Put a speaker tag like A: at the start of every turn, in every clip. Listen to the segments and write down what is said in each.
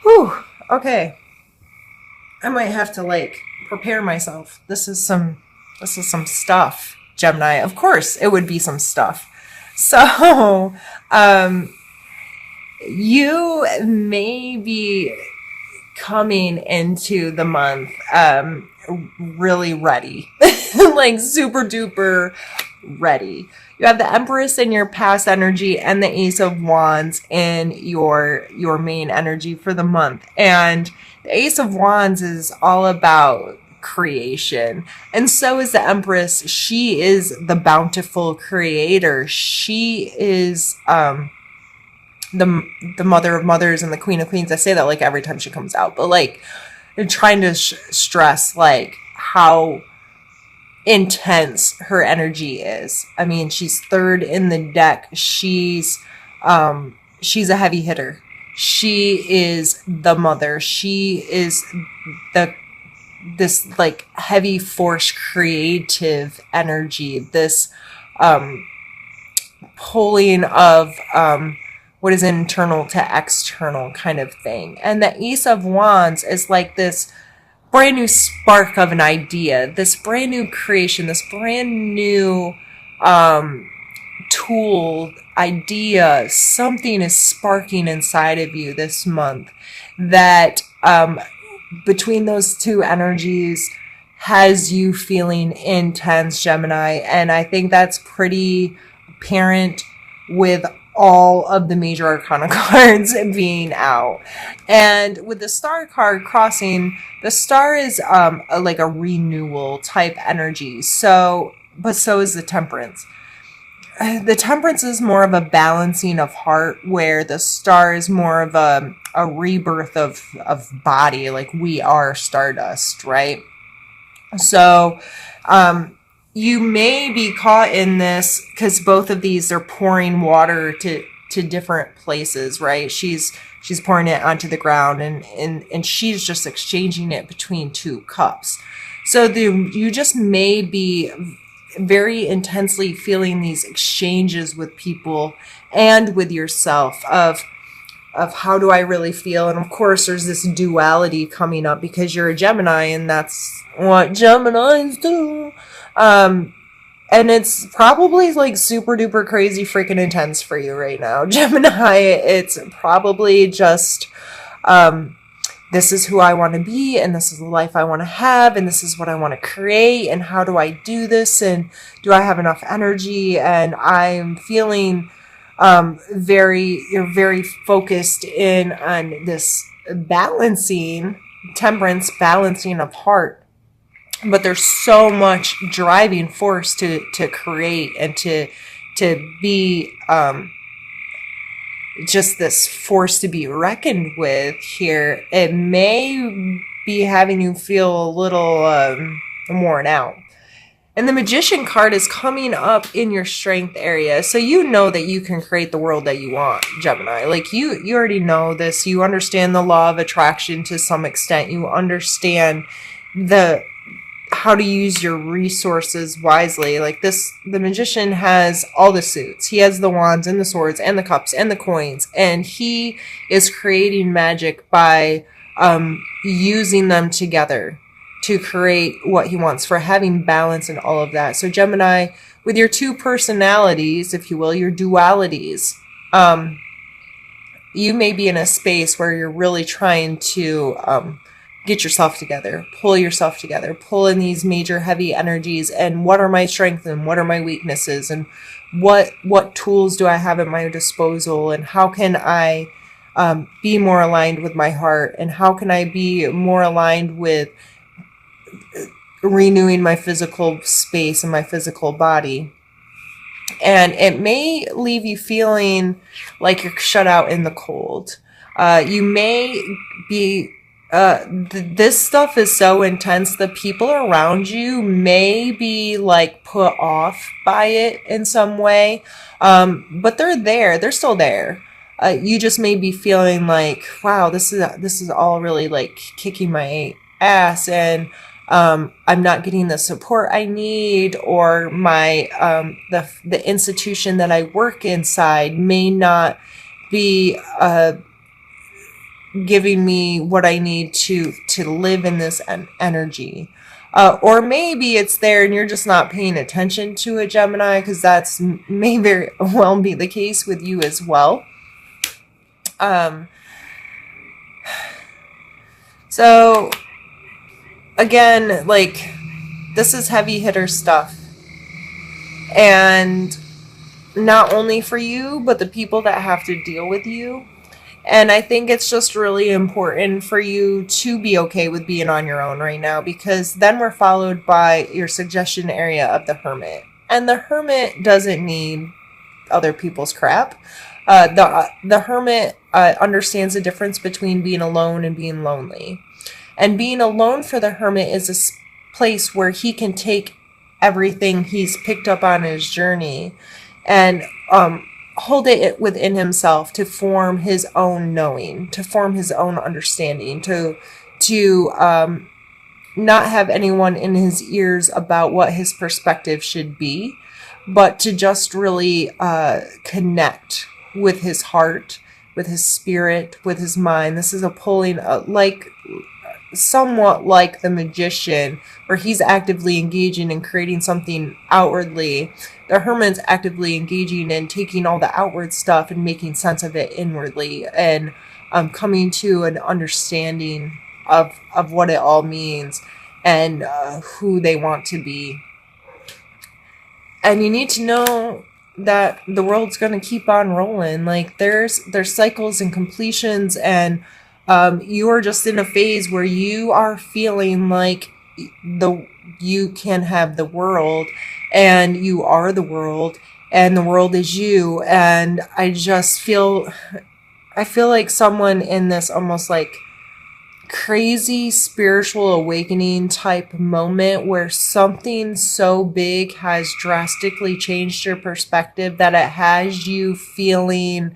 A: Whew. Okay. I might have to like prepare myself. This is some stuff, Gemini. Of course, it would be some stuff. So, um, you may be coming into the month really ready, like super duper ready. You have the Empress in your past energy and the Ace of Wands in your main energy for the month. And the Ace of Wands is all about creation. And so is the Empress. She is the bountiful creator. She is the mother of mothers and the queen of queens. I say that like every time she comes out, but like they're trying to stress like how intense her energy is. I mean, she's third in the deck. She's a heavy hitter. She is the mother. She is the this like heavy force creative energy. This um pulling of what is internal to external kind of thing. And the Ace of Wands is like this brand new spark of an idea, this brand new creation, this brand new tool, idea. Something is sparking inside of you this month that between those two energies has you feeling intense, Gemini. And I think that's pretty apparent with all of the major arcana cards being out. And with the star card crossing, the star is like a renewal type energy. So, but so is the temperance. The temperance is more of a balancing of heart, where the star is more of a rebirth of body. Like we are stardust, right? So, you may be caught in this because both of these are pouring water to different places, right? She's pouring it onto the ground, and she's just exchanging it between two cups. So you just may be very intensely feeling these exchanges with people and with yourself of how do I really feel. And of course there's this duality coming up because you're a Gemini, and that's what Geminis do. And it's probably like super duper crazy freaking intense for you right now, Gemini. It's probably just this is who I want to be, and this is the life I want to have, and this is what I want to create, and how do I do this, and do I have enough energy? And I'm feeling you're very focused in on this balancing, temperance, balancing of heart. But there's so much driving force to create and to be just this force to be reckoned with here. It may be having you feel a little worn out. And the Magician card is coming up in your strength area. So you know that you can create the world that you want, Gemini. Like you already know this. You understand the law of attraction to some extent. You understand how to use your resources wisely. Like the Magician has all the suits. He has the wands and the swords and the cups and the coins. And he is creating magic by using them together to create what he wants, for having balance and all of that. So Gemini, with your two personalities, if you will, your dualities, you may be in a space where you're really trying to get yourself together, pull in these major heavy energies, and what are my strengths and what are my weaknesses, and what tools do I have at my disposal, and how can I be more aligned with my heart, and how can I be more aligned with renewing my physical space and my physical body. And it may leave you feeling like you're shut out in the cold. You may be this stuff is so intense, the people around you may be like put off by it in some way, but they're still there. You just may be feeling like, wow, this is all really like kicking my ass, and I'm not getting the support I need, or my the institution that I work inside may not be giving me what I need to live in this energy. Or maybe it's there and you're just not paying attention to it, Gemini, because that's may very well be the case with you as well. So again, like, this is heavy hitter stuff. And not only for you, but the people that have to deal with you. And I think it's just really important for you to be okay with being on your own right now, because then we're followed by your suggestion area of the Hermit. And the Hermit doesn't need other people's crap. The Hermit understands the difference between being alone and being lonely. And being alone for the Hermit is a place where he can take everything he's picked up on his journey and hold it within himself to form his own knowing, to form his own understanding, to not have anyone in his ears about what his perspective should be, but to just really connect with his heart, with his spirit, with his mind. This is a pulling, somewhat like the magician, where he's actively engaging in creating something outwardly. The Hermit's actively engaging in taking all the outward stuff and making sense of it inwardly, and coming to an understanding of what it all means and who they want to be. And you need to know that the world's going to keep on rolling. Like, there's cycles and completions, and you are just in a phase where you are feeling like you can have the world, and you are the world, and the world is you. And I feel like someone in this almost like crazy spiritual awakening type moment where something so big has drastically changed your perspective that it has you feeling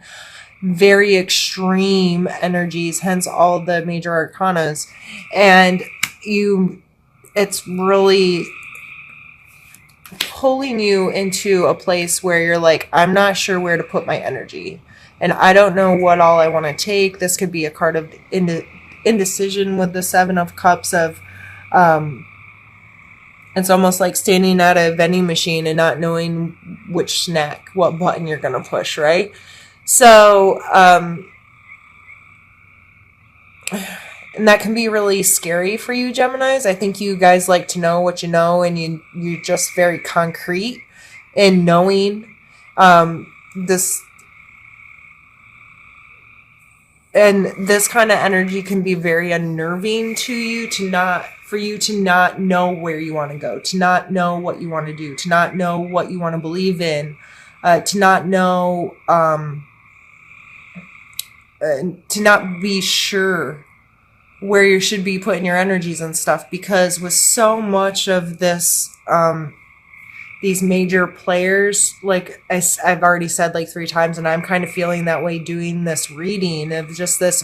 A: very extreme energies, hence all the major arcanas. And it's really pulling you into a place where you're like, I'm not sure where to put my energy, and I don't know what all I want to take. This could be a card of indecision with the Seven of Cups of it's almost like standing at a vending machine and not knowing which snack, what button you're going to push, right? So and that can be really scary for you, Geminis. I think you guys like to know what you know, and you're just very concrete in knowing this. And this kind of energy can be very unnerving to you, for you to not know where you want to go, to not know what you want to do, to not know what you want to believe in, to not know, to not be sure where you should be putting your energies and stuff. Because with so much of this, these major players, like I've already said like 3 times, and I'm kind of feeling that way doing this reading of just this,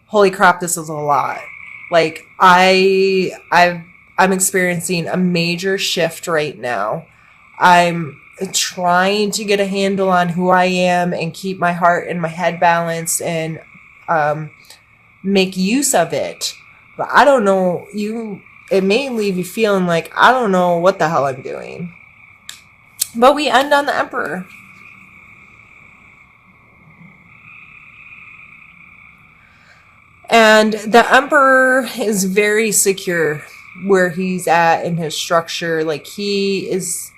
A: holy crap, this is a lot. Like I'm experiencing a major shift right now. I'm trying to get a handle on who I am and keep my heart and my head balanced and make use of it. But I don't know, it may leave you feeling like, I don't know what the hell I'm doing. But we end on the Emperor. And the Emperor is very secure where he's at in his structure. Like, he is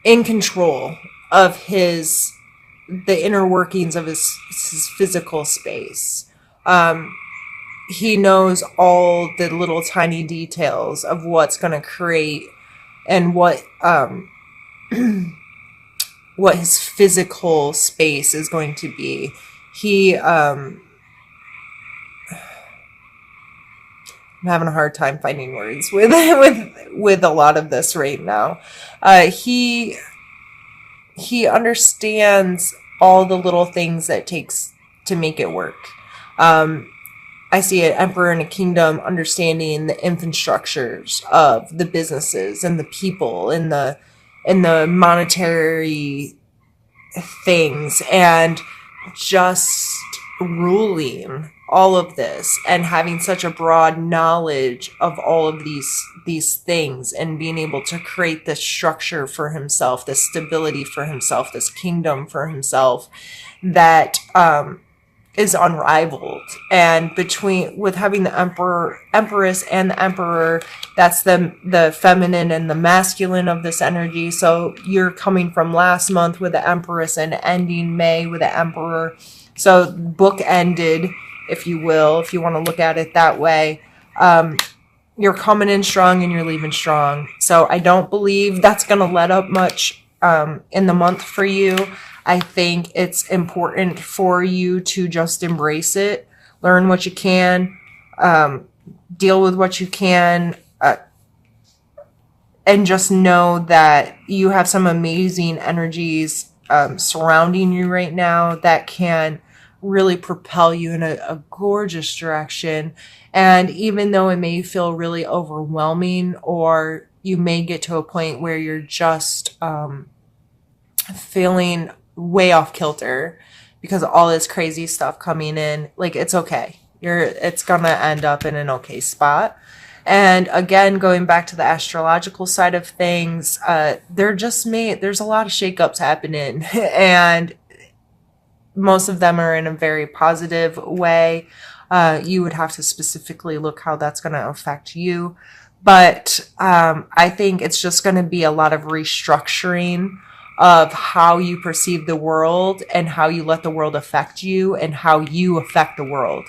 A: in control of the inner workings of his physical space. He knows all the little tiny details of what's going to create and what his physical space is going to be. I'm having a hard time finding words with a lot of this right now. He understands all the little things that it takes to make it work. I see an emperor in a kingdom understanding the infrastructures of the businesses and the people and the monetary things, and just ruling all of this and having such a broad knowledge of all of these things and being able to create this structure for himself, this stability for himself, this kingdom for himself that is unrivaled. And with having the empress and the emperor, that's the feminine and the masculine of this energy. So you're coming from last month with the empress and ending May with the emperor. So book ended, if you will, if you want to look at it that way. You're coming in strong and you're leaving strong. So I don't believe that's going to let up much in the month for you. I think it's important for you to just embrace it, learn what you can, deal with what you can, and just know that you have some amazing energies surrounding you right now that can really propel you in a gorgeous direction. And even though it may feel really overwhelming, or you may get to a point where you're just feeling way off kilter because of all this crazy stuff coming in, like, it's okay. It's gonna end up in an okay spot. And again, going back to the astrological side of things, there's a lot of shakeups happening and most of them are in a very positive way. You would have to specifically look how that's going to affect you. But I think it's just going to be a lot of restructuring of how you perceive the world and how you let the world affect you and how you affect the world.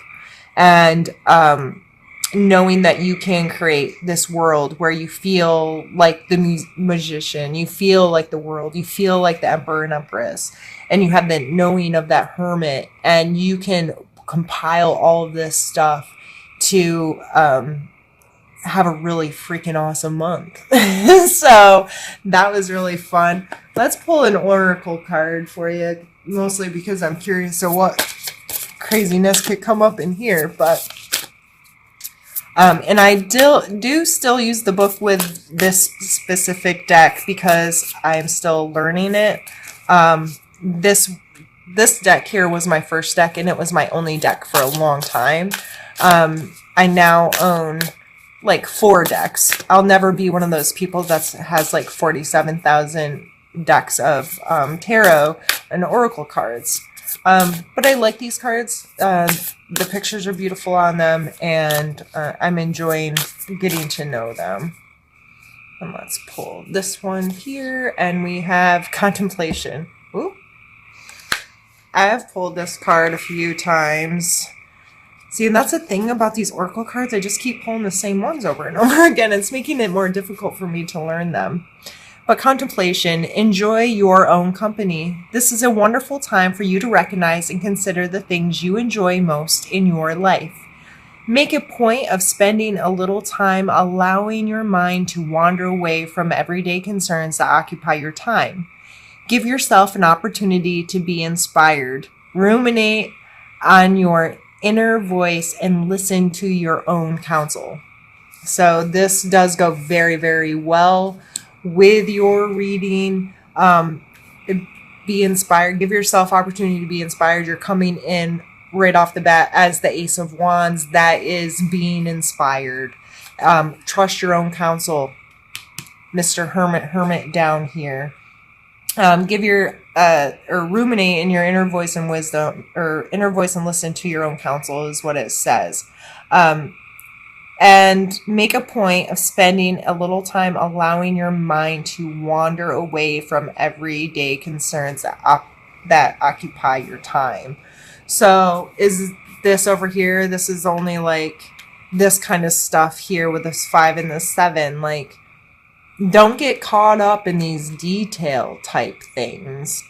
A: And knowing that you can create this world where you feel like the magician, you feel like the world, you feel like the emperor and empress, and you have the knowing of that hermit, and you can compile all of this stuff to have a really freaking awesome month. So that was really fun. Let's pull an oracle card for you, mostly because I'm curious of what craziness could come up in here. But and I do still use the book with this specific deck because I'm still learning it. This deck here was my first deck, and it was my only deck for a long time. I now own like 4 decks. I'll never be one of those people that has like 47,000 decks of tarot and oracle cards. But I like these cards. The pictures are beautiful on them, and I'm enjoying getting to know them. And let's pull this one here, and we have Contemplation. Ooh. I have pulled this card a few times. See, and that's the thing about these oracle cards. I just keep pulling the same ones over and over again. It's making it more difficult for me to learn them. But Contemplation, enjoy your own company. This is a wonderful time for you to recognize and consider the things you enjoy most in your life. Make a point of spending a little time allowing your mind to wander away from everyday concerns that occupy your time. Give yourself an opportunity to be inspired. Ruminate on your inner voice and listen to your own counsel. So this does go very, very well with your reading. Be inspired. Give yourself opportunity to be inspired. You're coming in right off the bat as the Ace of Wands. That is being inspired. Trust your own counsel, Mr. Hermit down here. Give your or ruminate in your inner voice and wisdom, or inner voice and listen to your own counsel is what it says. And make a point of spending a little time allowing your mind to wander away from everyday concerns that occupy your time. So is this over here? This is only like this kind of stuff here with this 5 and the 7. Like, don't get caught up in these detail type things.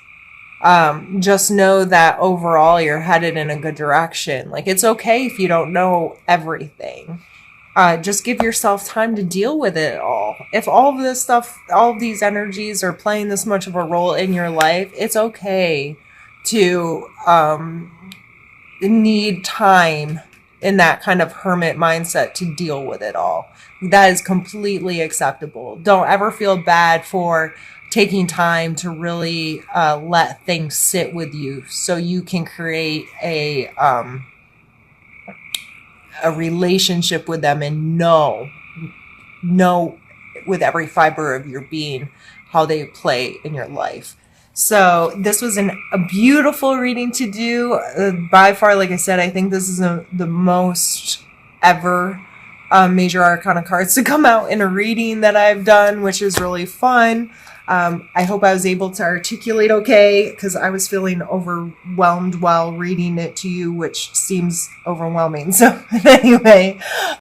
A: Just know that overall you're headed in a good direction. Like, it's okay if you don't know everything. Just give yourself time to deal with it all. If all of this stuff, all of these energies are playing this much of a role in your life, it's okay to need time in that kind of hermit mindset to deal with it all. That is completely acceptable. Don't ever feel bad for taking time to really let things sit with you so you can create a relationship with them and know with every fiber of your being how they play in your life. So this was a beautiful reading to do. By far, like I said, I think this is the most ever major arcana cards to come out in a reading that I've done, which is really fun. I hope I was able to articulate okay, because I was feeling overwhelmed while reading it to you, which seems overwhelming. So anyway,